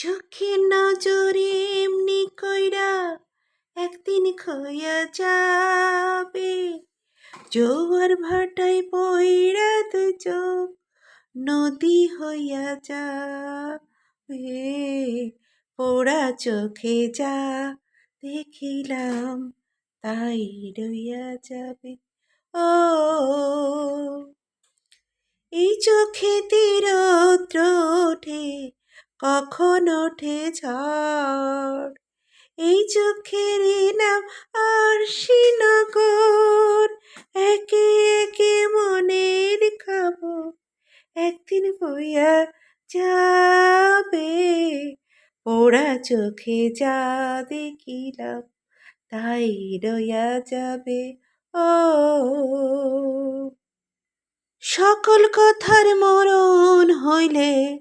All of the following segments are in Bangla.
চোখের নজরে এমনি কইরা একদিন খইয়া যাবে। জোয়ার ভাটায় পইড়া দুই চোখ নদী হইয়া যাবে। পোড়া চোখে যা দেখিলাম তাই রইয়া যাবে। ও এই চোখেতে রৌদ্র ওঠে, কখন ওঠে ঝড়। এই চোখেরই নাম আরশিনগর। একে একে মনের খবর একদিন বইয়া যাবে। পোড়া চোখে যা দেখিলাম তাই রইয়া যাবে। ও সকল কথার মরণ হইলে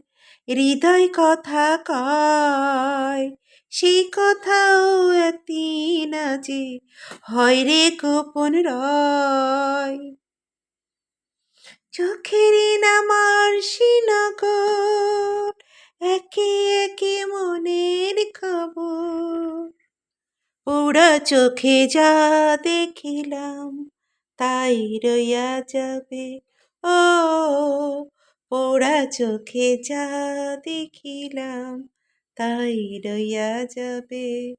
হৃদয় কথা কয়। সেই কথাও একদিন আজি হয় রে গোপন রয়। চোখেরই নাম আরশিনগর, একে একে মনের খবর। পোড়া চোখে যা দেখিলাম তাই রইয়া যাবে। ও পোড়া চোখে যা দেখিলাম তাই রইয়া যাবে।